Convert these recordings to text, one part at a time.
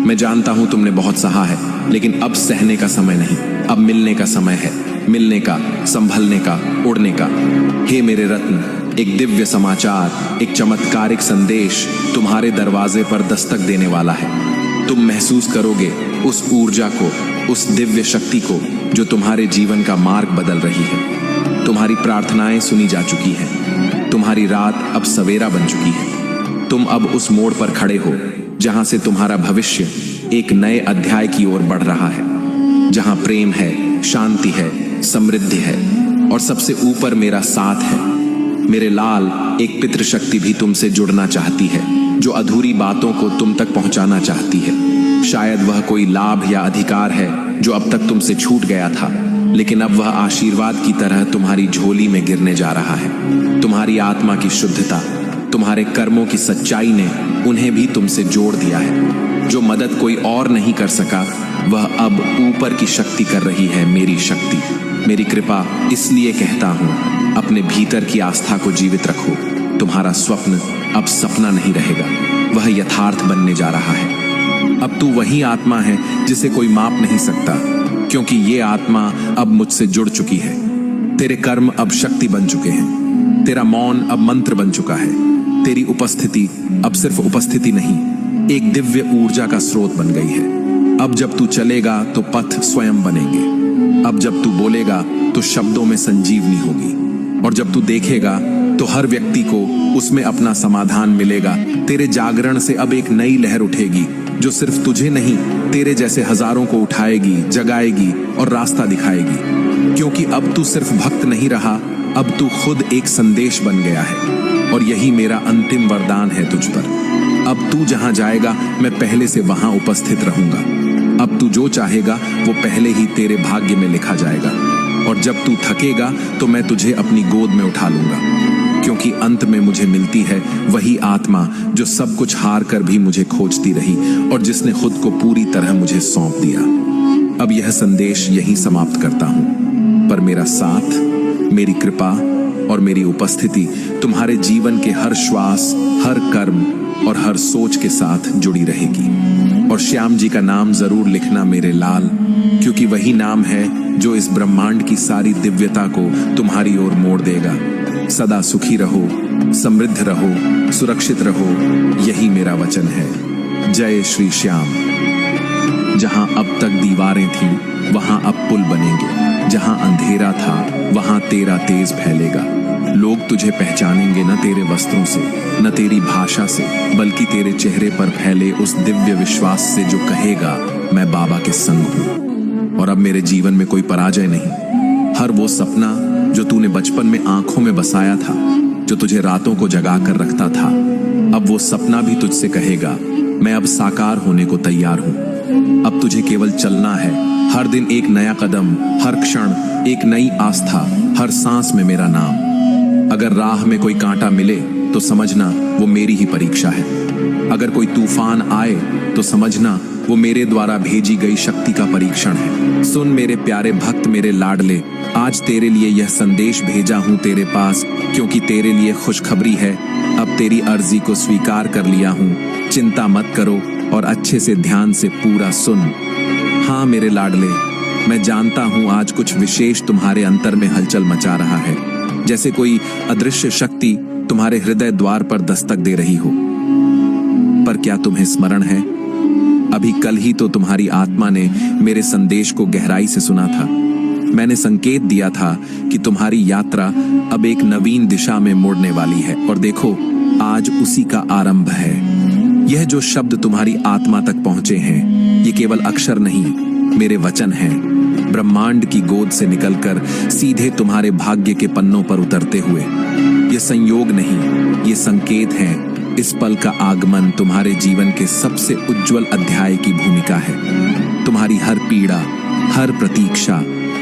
मैं जानता हूं तुमने बहुत सहा है, लेकिन अब सहने का समय नहीं, अब मिलने का समय है, मिलने का, संभलने का, उड़ने का। हे मेरे रत्न, एक दिव्य समाचार, एक चमत्कारिक संदेश तुम्हारे दरवाजे पर दस्तक देने वाला है। तुम महसूस करोगे उस ऊर्जा को, उस दिव्य शक्ति को जो तुम्हारे जीवन का मार्ग बदल रही है। तुम्हारी प्रार्थनाएं सुनी जा चुकी हैं, तुम्हारी रात अब सवेरा बन चुकी है। तुम अब उस मोड़ पर खड़े हो जहां से तुम्हारा भविष्य एक नए अध्याय की ओर बढ़ रहा है, जहां प्रेम है, शांति है, समृद्धि है और सबसे ऊपर मेरा साथ है। मेरे लाल, एक पितृशक्ति भी तुमसे जुड़ना चाहती है, जो अधूरी बातों को तुम तक पहुंचाना चाहती है। शायद वह कोई लाभ या अधिकार है जो अब तक तुमसे छूट गया था, लेकिन अब वह आशीर्वाद की तरह तुम्हारी झोली में गिरने जा रहा है। तुम्हारी आत्मा की शुद्धता, तुम्हारे कर्मों की सच्चाई ने उन्हें भी तुमसे जोड़ दिया है। जो मदद कोई और नहीं कर सका, वह अब ऊपर की शक्ति कर रही है, मेरी शक्ति, मेरी कृपा। इसलिए कहता हूं, अपने भीतर की आस्था को जीवित रखो। तुम्हारा स्वप्न अब सपना नहीं रहेगा, वह यथार्थ बनने जा रहा है। अब तू वही आत्मा है जिसे कोई माप नहीं सकता, क्योंकि ये आत्मा अब मुझसे जुड़ चुकी है। तेरे कर्म अब शक्ति बन चुके हैं, तेरा मौन अब मंत्र बन चुका है, तेरी उपस्थिति अब सिर्फ उपस्थिति नहीं, एक दिव्य ऊर्जा का स्रोत बन गई है। अब जब तू चलेगा तो पथ स्वयं बनेंगे, अब जब तू बोलेगा तो शब्दों में संजीवनी होगी, और जब तू देखेगा तो हर व्यक्ति को उसमें अपना समाधान मिलेगा। तेरे जागरण से अब एक नई लहर उठेगी जो सिर्फ तुझे नहीं, तेरे जैसे हजारों को उठाएगी, जगाएगी और रास्ता दिखाएगी। क्योंकि अब तू सिर्फ भक्त नहीं रहा, अब तू खुद एक संदेश बन गया है, और यही मेरा अंतिम वरदान है तुझ पर। अब तू जहां जाएगा, मैं पहले से वहां उपस्थित रहूंगा। अब तू जो चाहेगा वो पहले ही तेरे भाग्य में लिखा जाएगा, और जब तू थकेगा तो मैं तुझे अपनी गोद में उठा लूंगा, क्योंकि अंत में मुझे मिलती है वही आत्मा जो सब कुछ हार कर भी मुझे खोजती रही और जिसने खुद को पूरी तरह मुझे सौंप दिया। अब यह संदेश यहीं समाप्त करता हूं, पर मेरा साथ, मेरी कृपा और मेरी उपस्थिति तुम्हारे जीवन के हर श्वास, हर कर्म और हर सोच के साथ जुड़ी रहेगी। और श्याम जी का नाम जरूर लिखना मेरे लाल, क्योंकि वही नाम है जो इस ब्रह्मांड की सारी दिव्यता को तुम्हारी ओर मोड़ देगा। सदा सुखी रहो, समृद्ध रहो, सुरक्षित रहो, यही मेरा वचन है। जय श्री श्याम। जहां अब तक दीवारें थीं, वहां अब पुल बनेंगे। जहां अंधेरा था, वहां तेरा तेज फैलेगा। लोग तुझे पहचानेंगे न तेरे वस्त्रों से, न तेरी भाषा से, बल्कि तेरे चेहरे पर फैले उस दिव्य विश्वास से जो कहेगा, मैं बाबा के संग हूं। और अब मेरे जीवन में कोई पराजय नहीं। हर वो सपना जो तूने बचपन में आंखों में बसाया था, जो तुझे रातों को जगा कर रखता था, अब वो सपना भी तुझसे कहेगा, मैं अब साकार होने को तैयार हूं। अब तुझे केवल चलना है, हर दिन एक नया कदम, हर क्षण एक नई आस्था, हर सांस में मेरा नाम। अगर राह में कोई कांटा मिले तो समझना वो मेरी ही परीक्षा है। अगर कोई तूफान आए तो समझना वो मेरे द्वारा भेजी गई शक्ति का परीक्षण है। सुन मेरे प्यारे भक्त, मेरे लाडले, आज तेरे लिए यह संदेश भेजा हूं तेरे पास, क्योंकि तेरे लिए खुशखबरी है। अब तेरी अर्जी को स्वीकार कर लिया हूं। चिंता मत करो और अच्छे से ध्यान से पूरा सुन। हाँ मेरे लाडले, मैं जानता हूं आज कुछ विशेष तुम्हारे अंतर में हलचल मचा रहा है, जैसे कोई अदृश्य शक्ति तुम्हारे हृदय द्वार पर दस्तक दे रही हो। पर क्या तुम्हें स्मरण है, अभी कल ही तो तुम्हारी आत्मा ने मेरे संदेश को गहराई से सुना था। मैंने संकेत दिया था कि तुम्हारी यात्रा अब एक नवीन दिशा में मुड़ने वाली है, और देखो आज उसी का आरंभ है। यह जो शब्द तुम्हारी आत्मा तक पहुंचे हैं, ये केवल अक्षर नहीं, मेरे वचन हैं, ब्रह्मांड की गोद से निकलकर सीधे तुम्हारे भाग्य के पन्नों पर उतरते हुए। ये संयोग नहीं, ये संकेत है। इस पल का आगमन तुम्हारे जीवन के सबसे उज्जवल अध्याय की भूमिका है। तुम्हारी हर पीड़ा, हर प्रतीक्षा,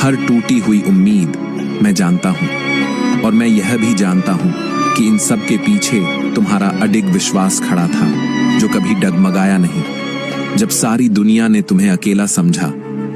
हर टूटी हुई उम्मीद मैं जानता हूं, और मैं यह भी जानता हूं कि इन सब के पीछे तुम्हारा अडिग विश्वास खड़ा था, जो कभी डगमगाया नहीं। जब सारी दुनिया ने तुम्हें अकेला समझा,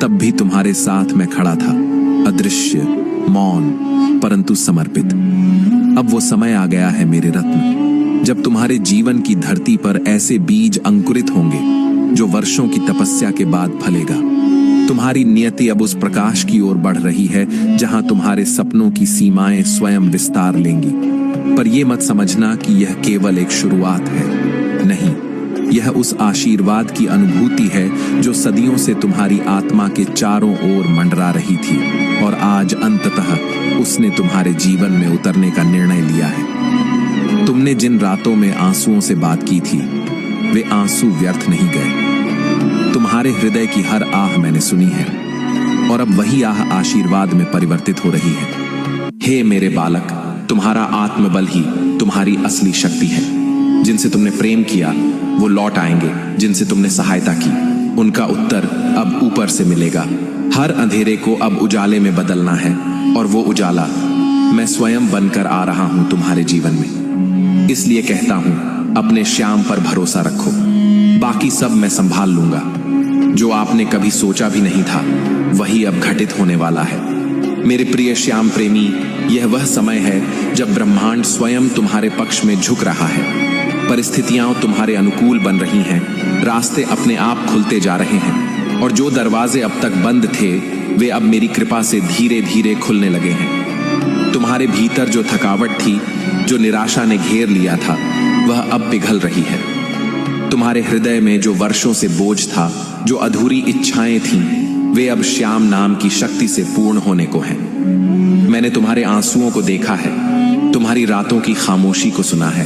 तब भी तुम्हारे साथ मैं खड़ा था, अदृश्य, मौन, परंतु समर्पित। अब वो समय आ गया है मेरे रत्न, जब तुम्हारे जीवन की धरती पर ऐसे बीज अंकुरित होंगे जो वर्षों की तपस्या के बाद फलेगा। तुम्हारी नियति अब उस प्रकाश की ओर बढ़ रही है जहां तुम्हारे सपनों की सीमाएं स्वयं विस्तार लेंगी। पर यह मत समझना कि यह केवल एक शुरुआत है। नहीं, यह उस आशीर्वाद की अनुभूति है जो सदियों से तुम्हारी आत्मा के चारों ओर मंडरा रही थी और आज अंततः उसने तुम्हारे जीवन में उतरने का निर्णय लिया है। तुमने जिन रातों में आंसुओं से बात की थी, वे आंसू व्यर्थ नहीं गए। तुम्हारे हृदय की हर आह मैंने सुनी है और अब वही आह आशीर्वाद में परिवर्तित हो रही है। हे मेरे बालक, तुम्हारा आत्मबल ही तुम्हारी असली शक्ति है। जिनसे तुमने प्रेम किया वो लौट आएंगे, जिनसे तुमने सहायता की उनका उत्तर अब ऊपर से मिलेगा। हर अंधेरे को अब उजाले में बदलना है और वो उजाला मैं स्वयं बनकर आ रहा हूं तुम्हारे जीवन में। इसलिए कहता हूं, अपने श्याम पर भरोसा रखो, बाकी सब मैं संभाल लूंगा। जो आपने कभी सोचा भी नहीं था वही अब घटित होने वाला है। मेरे प्रिय श्याम प्रेमी, यह वह समय है जब ब्रह्मांड स्वयं तुम्हारे पक्ष में झुक रहा है। परिस्थितियां तुम्हारे अनुकूल बन रही हैं, रास्ते अपने आप खुलते जा रहे हैं और जो दरवाजे अब तक बंद थे वे अब मेरी कृपा से धीरे धीरे खुलने लगे हैं। तुम्हारे भीतर जो थकावट थी, जो निराशा ने घेर लिया था, वह अब पिघल रही है। तुम्हारे हृदय में जो वर्षों से बोझ था, जो अधूरी इच्छाएं थीं, वे अब श्याम नाम की शक्ति से पूर्ण होने को हैं। मैंने तुम्हारे आंसुओं को देखा है, तुम्हारी रातों की खामोशी को सुना है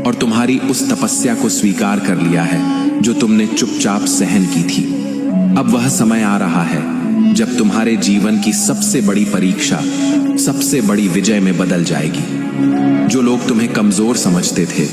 और तुम्हारी उस तपस्या को स्वीकार कर लिया है जो तुमने चुपचाप सहन की थी। अब वह समय आ रहा है जब तुम्हारे जीवन की सबसे बड़ी परीक्षा सबसे बड़ी विजय में बदल जाएगी। जो लोग तुम्हें कमजोर समझते थे,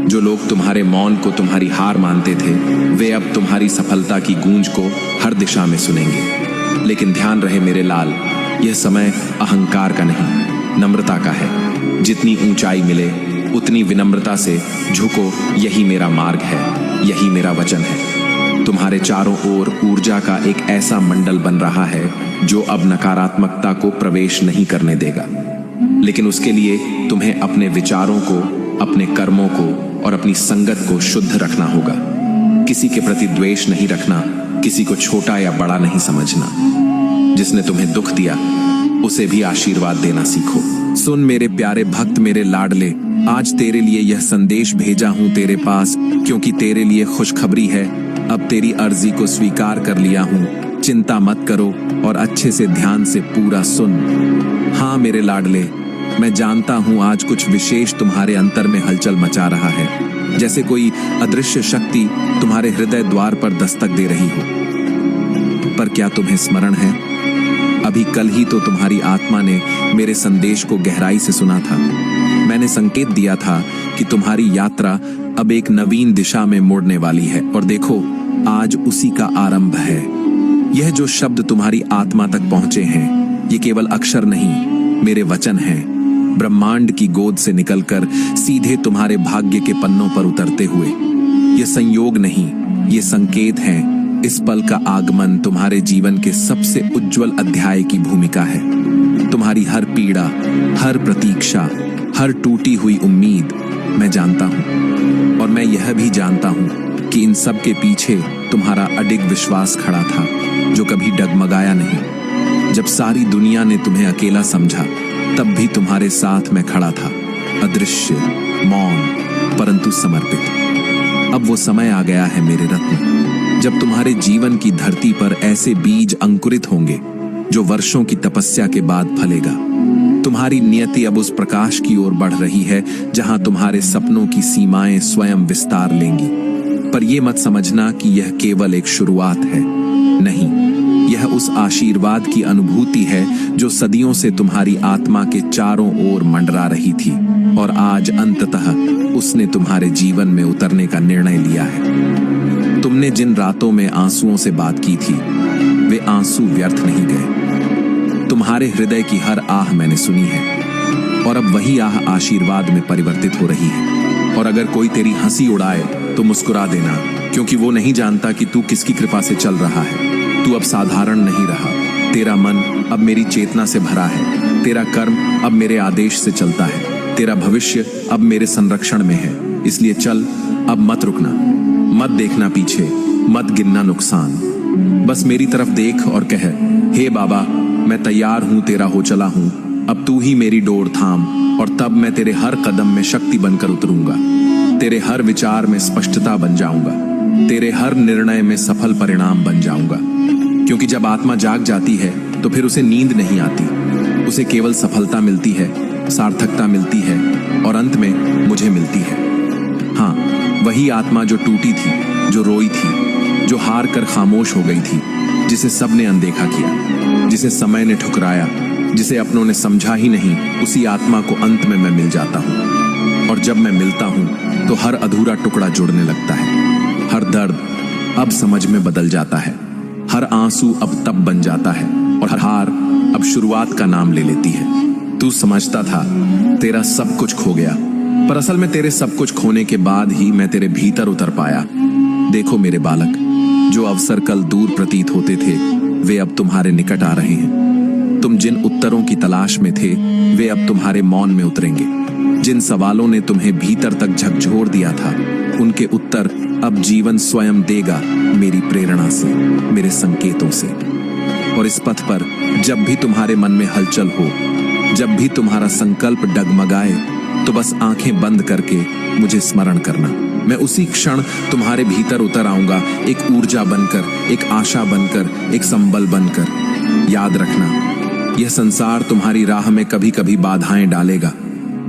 जो लोग तुम्हारे मौन को तुम्हारी हार मानते थे, वे अब तुम्हारी सफलता की गूंज को हर दिशा में सुनेंगे। लेकिन ध्यान रहे मेरे लाल, यह समय अहंकार का नहीं, नम्रता का है। जितनी ऊंचाई मिले उतनी विनम्रता से झुको, यही मेरा मार्ग है, यही मेरा वचन है। तुम्हारे चारों ओर ऊर्जा का एक ऐसा मंडल बन रहा है जो अब नकारात्मकता को प्रवेश नहीं करने देगा। लेकिन उसके लिए तुम्हें अपने विचारों को, अपने कर्मों को और अपनी संगत को शुद्ध रखना होगा। किसी के प्रति द्वेष नहीं रखना, किसी को छोटा या बड़ा नहीं समझना। जिसने तुम्हें दुख दिया उसे भी आशीर्वाद देना सीखो। सुन मेरे प्यारे भक्त, मेरे लाडले, आज तेरे लिए यह संदेश भेजा हूं तेरे पास क्योंकि तेरे लिए खुशखबरी है। अब तेरी अर्जी को स्वीकार कर लिया हूं। चिंता मत करो और अच्छे से ध्यान से पूरा सुन। हाँ मेरे लाडले, मैं जानता हूं आज कुछ विशेष तुम्हारे अंतर में हलचल मचा रहा है, जैसे कोई अदृश्य शक्ति तुम्हारे हृदय द्वार पर दस्तक दे रही हो। पर क्या तुम्हें स्मरण है, अभी कल ही तो तुम्हारी आत्मा ने मेरे संदेश को गहराई से सुना था। मैंने संकेत दिया था कि तुम्हारी यात्रा अब एक नवीन दिशा में मुड़ने वाली है और देखो, आज उसी का आरंभ है। यह जो शब्द तुम्हारी आत्मा तक पहुंचे हैं, ये केवल अक्षर नहीं, मेरे वचन हैं, ब्रह्मांड की गोद से निकलकर सीधे तुम्हारे भाग्य के पन्नों पर उतरते हुए। ये संयोग नहीं, ये संकेत हैं। इस पल का आगमन तुम्हारे जीवन के सबसे उज्जवल अध्याय की भूमिका है। तुम्हारी हर पीड़ा, हर प्रतीक्षा, हर टूटी हुई उम्मीद मैं जानता हूं और मैं यह भी जानता हूं कि इन सब के पीछे तुम्हारा अडिग विश्वास खड़ा था जो कभी डगमगाया नहीं। जब सारी दुनिया ने तुम्हें अकेला समझा, तब भी तुम्हारे साथ मैं खड़ा था, अदृश्य, मौन, परंतु समर्पित। अब वो समय आ गया है मेरे रत्न, जब तुम्हारे जीवन की धरती पर ऐसे बीज अंकुरित होंगे जो वर्षों की तपस्या के बाद फलेगा। तुम्हारी नियति अब उस प्रकाश की ओर बढ़ रही है जहां तुम्हारे सपनों की सीमाएं स्वयं विस्तार लेंगी। पर यह मत समझना कि यह केवल एक शुरुआत है। नहीं, यह उस आशीर्वाद की अनुभूति है जो सदियों से तुम्हारी आत्मा के चारों ओर मंडरा रही थी और आज अंततः उसने तुम्हारे जीवन में उतरने का निर्णय लिया है। तुमने जिन रातों में आंसुओं से बात की थी, वे आंसू व्यर्थ नहीं गए। तुम्हारे हृदय की हर आह मैंने सुनी है और अब वही आह आशीर्वाद में परिवर्तित हो रही है। और अगर कोई तेरी हंसी उड़ाए तो मुस्कुरा देना, क्योंकि वो नहीं जानता कि तू किसकी कृपा से चल रहा है। तू अब साधारण नहीं रहा, तेरा मन अब मेरी चेतना से भरा है, तेरा कर्म अब मेरे आदेश से चलता है, तेरा भविष्य अब मेरे संरक्षण में है। इसलिए चल, अब मत रुकना। मत देखना पीछे, मत गिनना नुकसान, बस मेरी तरफ देख और कह, हे बाबा मैं तैयार हूं, तेरा हो चला हूं, अब तू ही मेरी डोर थाम, और तब मैं तेरे हर कदम में शक्ति बनकर उतरूंगा, तेरे हर विचार में स्पष्टता बन जाऊंगा, तेरे हर निर्णय में सफल परिणाम बन जाऊंगा। क्योंकि जब आत्मा जाग जाती है तो फिर उसे नींद नहीं आती, उसे केवल सफलता मिलती है, सार्थकता मिलती है और अंत में मुझे मिलती है। हाँ, वही आत्मा जो टूटी थी, जो रोई थी, जो हार कर खामोश हो गई थी, जिसे सबने अनदेखा किया, जिसे समय ने ठुकराया, जिसे अपनों ने समझा ही नहीं, उसी आत्मा को अंत में मैं मिल जाता हूँ। और जब मैं मिलता हूँ तो हर अधूरा टुकड़ा जुड़ने लगता है, हर दर्द अब समझ में बदल जाता है, हर आंसू अब तब बन जाता है और हर हार अब शुरुआत का नाम ले लेती है। तू समझता था तेरा सब कुछ खो गया, पर असल में तेरे सब कुछ खोने के बाद ही मैं तेरे भीतर उतर पाया। देखो मेरे बालक, जो अवसर कल दूर प्रतीत होते थे वे अब तुम्हारे निकट आ रहे हैं। तुम जिन उत्तरों की तलाश में थे वे अब तुम्हारे मौन में उतरेंगे। जिन सवालों ने तुम्हें भीतर तक झकझोर दिया था उनके उत्तर अब जीवन स्वयं देगा, मेरी प्रेरणा से, मेरे संकेतों से। और इस पथ पर जब भी तुम्हारे मन में हलचल हो, जब भी तुम्हारा संकल्प डगमगाए, तो बस आंखें बंद करके मुझे स्मरण करना। मैं उसी क्षण तुम्हारे भीतर उतर आऊंगा, एक ऊर्जा बनकर, एक आशा बनकर, एक संबल बनकर। याद रखना, यह संसार तुम्हारी राह में कभी कभी बाधाएं डालेगा,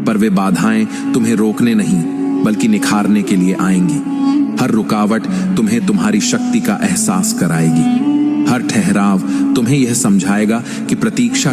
पर वे बाधाएं तुम्हें रोकने नहीं बल्कि निखारने के लिए आएंगी। हर रुकावट तुम्हें तुम्हारी शक्ति का एहसास कराएगी, हर ठहराव तुम्हें यह समझाएगा कि प्रतीक्षा